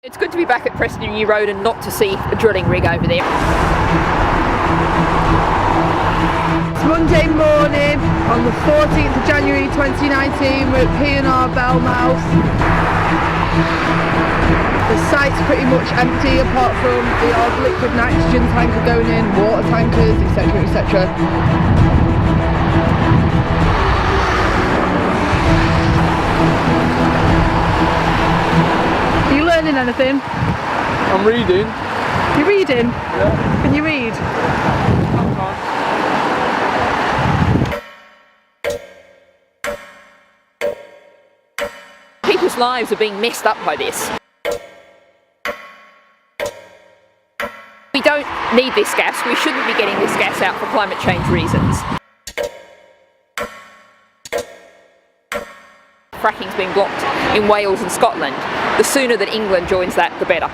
It's good to be back at Preston New Road and not to see a drilling rig over there. It's Monday morning on the 14th of January 2019. We're at P&R Belmouth. The site's pretty much empty apart from the odd liquid nitrogen tanker going in, water tankers, etc, etc. Are you learning anything? I'm reading. You're reading? Yeah. Can you read? People's lives are being messed up by this. We don't need this gas. We shouldn't be getting this gas out for climate change reasons. Fracking's being blocked in Wales and Scotland. The sooner that England joins that, the better.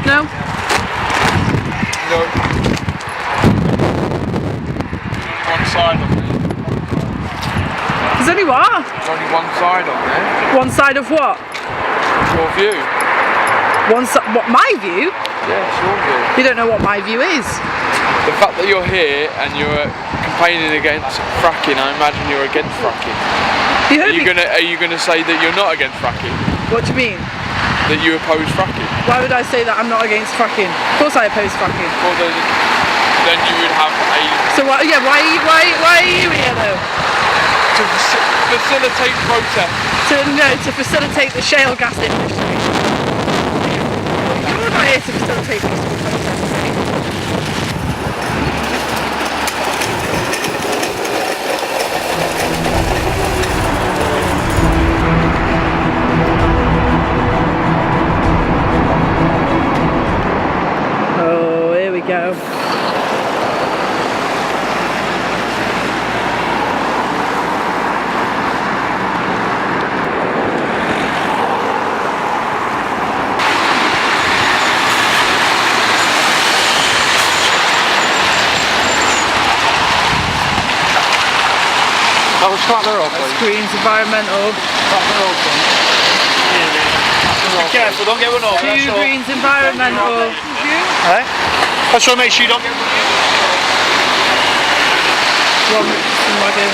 No? No. One side of it. There's only what? There's only one side on there. One side of what? Your view. One side? What, my view? Yeah, it's your view. You don't know what my view is. The fact that you're here and you're campaigning against fracking, I imagine you're against fracking. You heard me. Are you gonna say that you're not against fracking? What do you mean? That you oppose fracking? Why would I say that I'm not against fracking? Of course I oppose fracking. Well, then you would have a... So what, yeah, why are you here though? To facilitate protest. To facilitate the shale gas industry. You're not here to facilitate peaceful protest. Oh, here we go. That was flat the road, That's please. Green's Environmental. Flat the road, please. Be careful, don't get one over. Two Green's Environmental. Hey? That's what makes sure you don't get one. One wagon.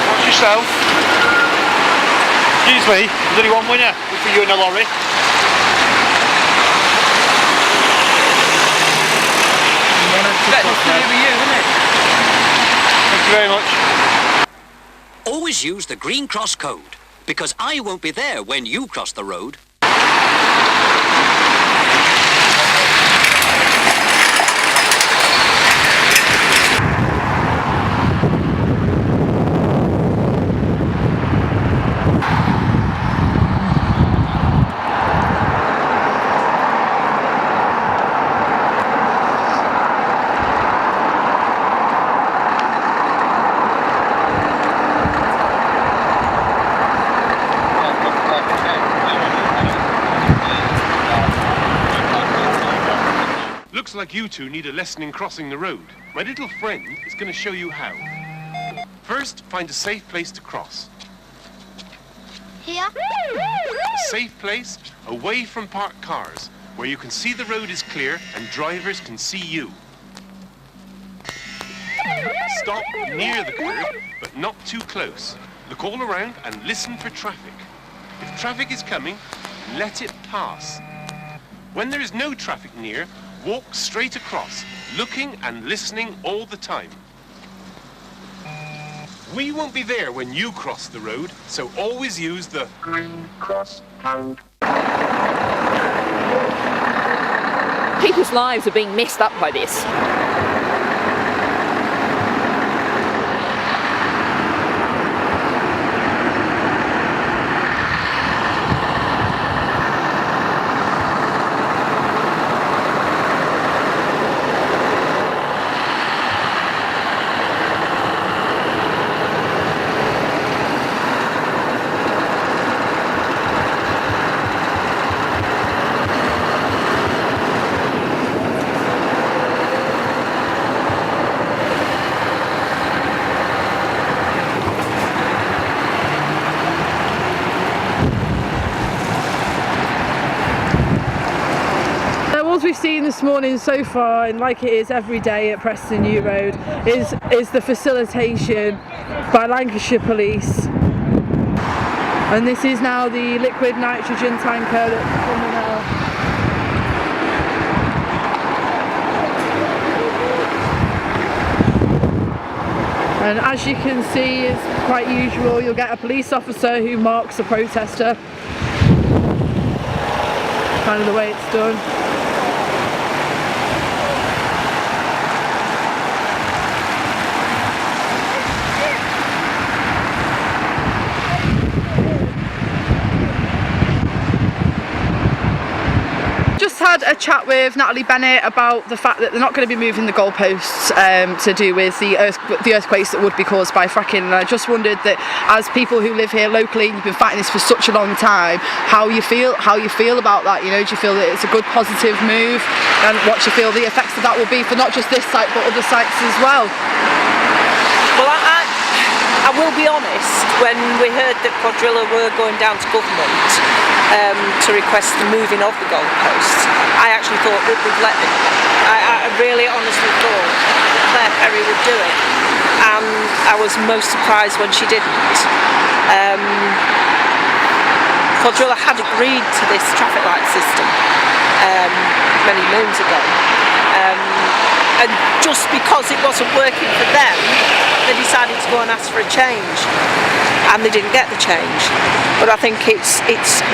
Watch yourself. Excuse me, there's only one winner. Good for you in the lorry. That's to do with you, isn't it? Thank you very much. Always use the Green Cross code, because I won't be there when you cross the road. Looks like you two need a lesson in crossing the road. My little friend is going to show you how. First, find a safe place to cross. Here? A safe place away from parked cars, where you can see the road is clear and drivers can see you. Stop near the curb, but not too close. Look all around and listen for traffic. If traffic is coming, let it pass. When there is no traffic near, walk straight across, looking and listening all the time. We won't be there when you cross the road, so always use the Green Cross code. People's lives are being messed up by this. we've seen this morning so far, and like it is every day at Preston New Road, is the facilitation by Lancashire Police. And this is now the liquid nitrogen tanker that's coming out. And as you can see, it's quite usual, you'll get a police officer who marks a protester. Kind of the way it's done. Just had a chat with Natalie Bennett about the fact that they're not going to be moving the goalposts to do with the earthquakes that would be caused by fracking. And I just wondered that, as people who live here locally, and you've been fighting this for such a long time, how you feel about that. You know, do you feel that it's a good positive move, and what do you feel the effects of that will be for not just this site but other sites as well? Well, I will be honest, when we heard that Quadrilla were going down to government to request the moving of the goalposts, I actually thought that we'd let them. I really honestly thought that Claire Perry would do it, and I was most surprised when she didn't. Quadrilla had agreed to this traffic light system many moons ago. And just because it wasn't working for them, they decided to go and ask for a change, and they didn't get the change. But I think it's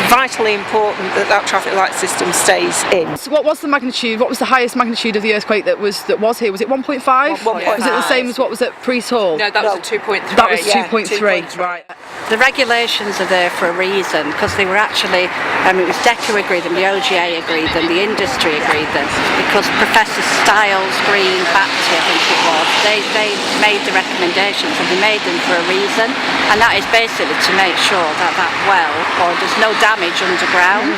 vitally important that that traffic light system stays in. So what was the magnitude? What was the highest magnitude of the earthquake that was here? Was it 1.5? 1.5. Was it the same as what was at Priest Hall? No, that was a 2.3. That was Yeah, 2.3. Right. The regulations are there for a reason, because they were actually, it was DECA agreed them, the OGA agreed them, the industry agreed them, because Professor Stiles, Green, Batty, I think it was, they made the recommendations, and they made them for a reason, and that is basically to make sure that that well, or there's no damage underground.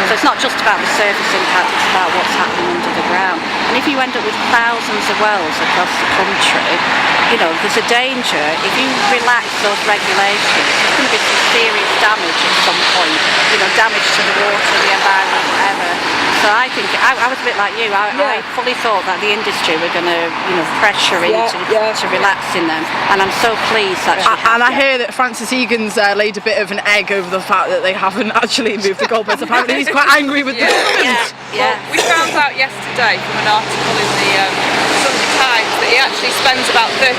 So it's not just about the surface impact, it's about what's happening under the ground. And if you end up with thousands of wells across the country, you know, there's a danger, if you relax those regulations, there's going to be some serious damage at some point, you know, damage to the water, the environment, whatever. So I think, I was a bit like you, I fully thought that the industry were going to, you know, pressure into relaxing them, and I'm so pleased that And I hear that Francis Egan's laid a bit of an egg over the fact that they haven't actually moved the goalposts. Apparently he's quite angry with the government. Well, we found out yesterday from an article in the Sunday Times that he actually spends about 30%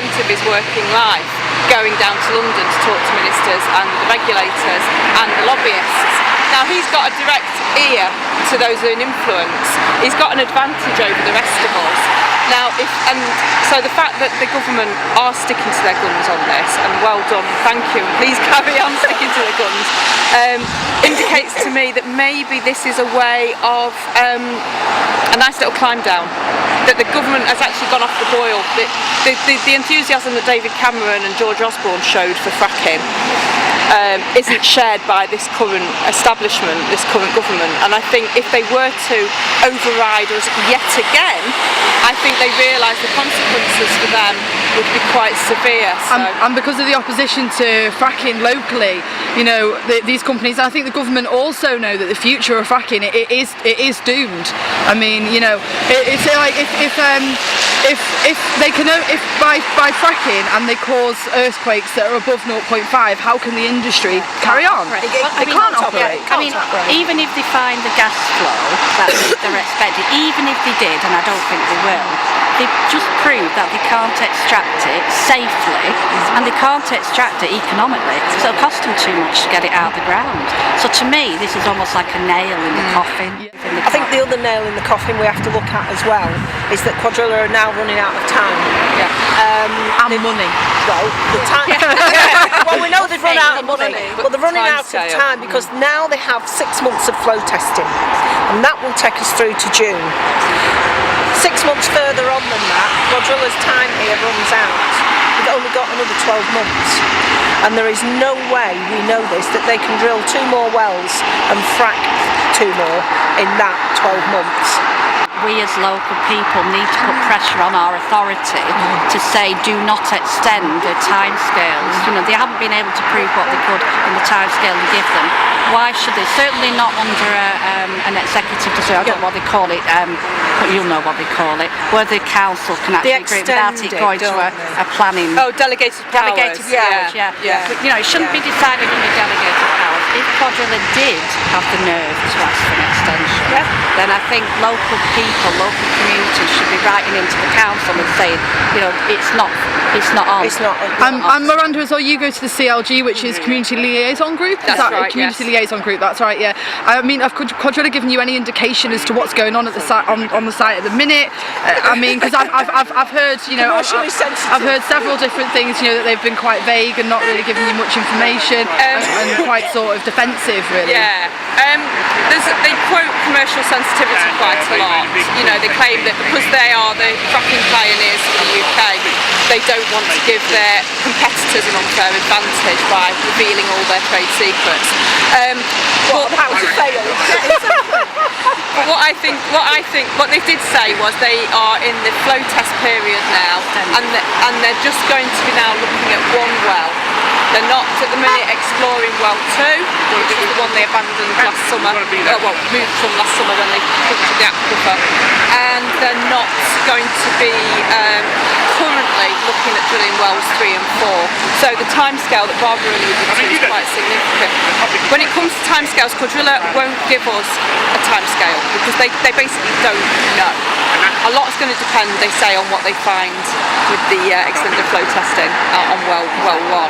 of his working life going down to London to talk to ministers and the regulators and the lobbyists. Now he's got a direct ear to those in influence. He's got an advantage over the rest of us. Now, so the fact that the government are sticking to their guns on this, and well done, thank you, and please carry on sticking to the guns, indicates to me that maybe this is a way of a nice little climb down. That the government has actually gone off the boil. The enthusiasm that David Cameron and George Osborne showed for fracking isn't shared by this current establishment, this current government, and I think if they were to override us yet again, I think they realise the consequences for them would be quite severe. So. And because of the opposition to fracking locally, you know, these companies, I think the government also know that the future of fracking it is doomed. I mean, you know, it's like if by fracking and they cause earthquakes that are above 0.5, how can the industry carry on? They can't operate. I mean, even if they find the gas flow that they're expecting, even if they did, and I don't think they will, they've just proved that they can't extract it safely, and they can't extract it economically, so it'll cost them too much to get it out of the ground. So to me, this is almost like a nail in the coffin. I think the other nail in the coffin we have to look at as well is that Quadrilla are now running out of time. And money. Well, the time. Well, we know they've run out of money, but they're running out of time because now they have 6 months of flow testing, and that will take us through to June. 6 months further on than that, Quadrilla's time here runs out. We've only got another 12 months. And there is no way, we know this, that they can drill 2 more wells and frack 2 more in that 12 months. we as local people need to put pressure on our authority to say do not extend the timescales. You know, they haven't been able to prove what they could in the timescale we give them. Why should they? Certainly not under an executive decision. I don't know what they call it. But you'll know what they call it. Where the council can actually agree without it going to a planning. Oh, delegated powers. Delegated powers, yeah. But, you know, it shouldn't be decided under delegated powers. If Quadrilla did have the nerve to ask for an extension, then I think local people, local communities should be writing into the council and saying, you know, it's not on. It's not. And Miranda as well, you go to the CLG, which is Community Liaison Group. That's right, Community Liaison Group, that's right, yeah. I mean, have Quadrilla given you any indication as to what's going on at the site on the site at the minute? I mean, because I've heard, you know, I've heard several different things, you know, that they've been quite vague and not really giving you much information and quite sort of defensive, really. Yeah. They quote commercial sensitivity quite a lot. You know, they claim that because they are the fracking pioneers for the UK, they don't want to give their competitors an unfair advantage by revealing all their trade secrets. But what they did say was they are in the flow test period now, and they're just going to be now looking at one well. They're not at the minute exploring well 2, which is the one they abandoned last summer, moved from last summer when they punctured the aquifer, and they're not going to be currently looking at drilling wells 3 and 4. So the timescale that Barbara alluded to is quite significant. When it comes to timescales, Quadrilla won't give us a timescale because they basically don't know. A lot is going to depend, they say, on what they find with the extended flow testing on well 1.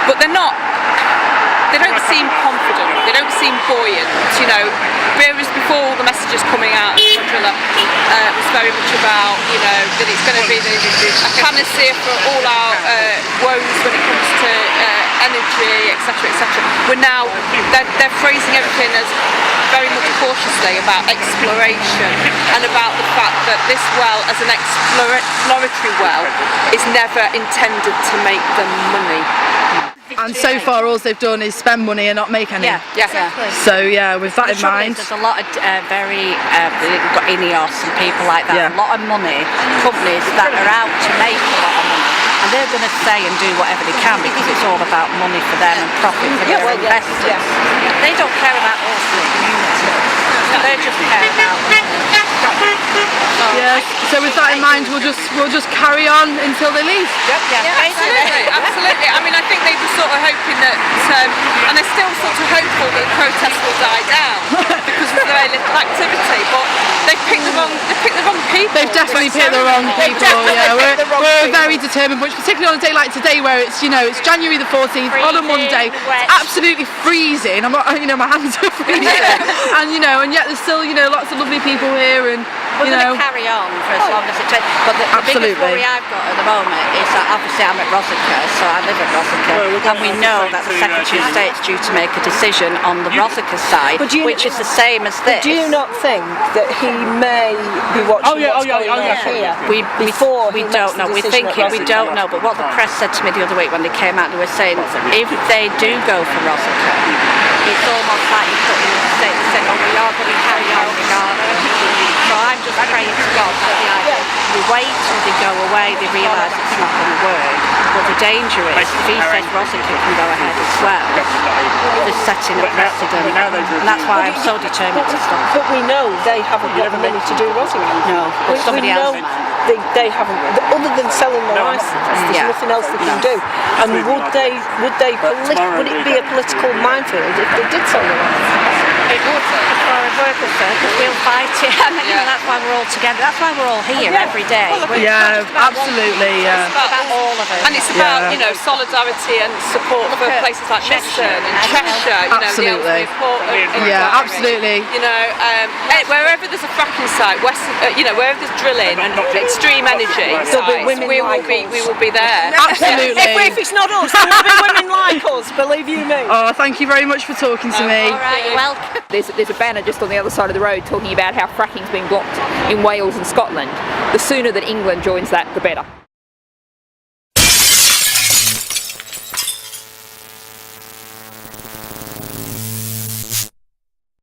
But they don't seem confident, they don't seem buoyant, you know, whereas before all the messages coming out of Quadrilla was very much about, you know, that it's going to be a panacea for all our woes when it comes to energy, etc., etc. We're now, they're phrasing everything as very much cautiously about exploration and about the fact that this well, as an exploratory well, is never intended to make them money. And so far all they've done is spend money and not make any. Yeah, exactly. So yeah, with that in mind, there's a lot of we've got Ineos and people like that, a lot of money, companies that are out to make a lot of money, and they're going to say and do whatever they can because it's all about money for them and profit for their investors. They don't care about us, the community. They just care about yeah. So with that in mind, we'll just carry on until they leave. Absolutely. I mean, I think they were sort of hoping that, and they're still sort of hopeful that the protests will die down because of very little activity. But they've picked the wrong people. They've definitely picked the wrong people. Yeah, we're a very determined bunch, particularly on a day like today, where it's, you know, it's January the 14th on a Monday. It's absolutely freezing. I'm not, you know, my hands are freezing, and you know, and yet there's still, you know, lots of lovely people here, and we're going to carry on for as long as it takes. But the biggest worry I've got at the moment is that obviously I'm at Rosica, so I live at Rosica, and we know that the Secretary of State's due to make a decision on the Rosica side, which is the same as this. Do you not think that he may be watching what's going on here? We don't know. We don't know. But what the press said to me the other week when they came out, they were saying if they do go for Rosica, it's almost like you put in the state saying, oh, we are going to carry on regardless. So I'm just praying to God that we wait till they go away, they realise it's not going to work. But the danger is, if he says Rosica can go ahead as well, they're setting a precedent. And that's why I'm so determined to stop. But we know they haven't got the money to do Rosica. No, but somebody else. They haven't, other than selling the licence, there's nothing else they can do. And would it be a political minefield if they did sell the licence? It would, as far as we're concerned, because we'll fight it. And you know, that's why we're all together. That's why we're all here every day. Absolutely. It's about all of us. And it's about, you know, solidarity and support for places like Preston and Cheshire. You know, the Ellesmere Port. Absolutely. You know, wherever there's a fracking site, you know, wherever there's drilling and extreme energy sites, we will be there. Absolutely. If it's not us, there will be women like us. Believe you me. Oh, thank you very much for talking to me. All right, you're welcome. There's a banner just on the other side of the road talking about how fracking's being blocked in Wales and Scotland. The sooner that England joins that, the better.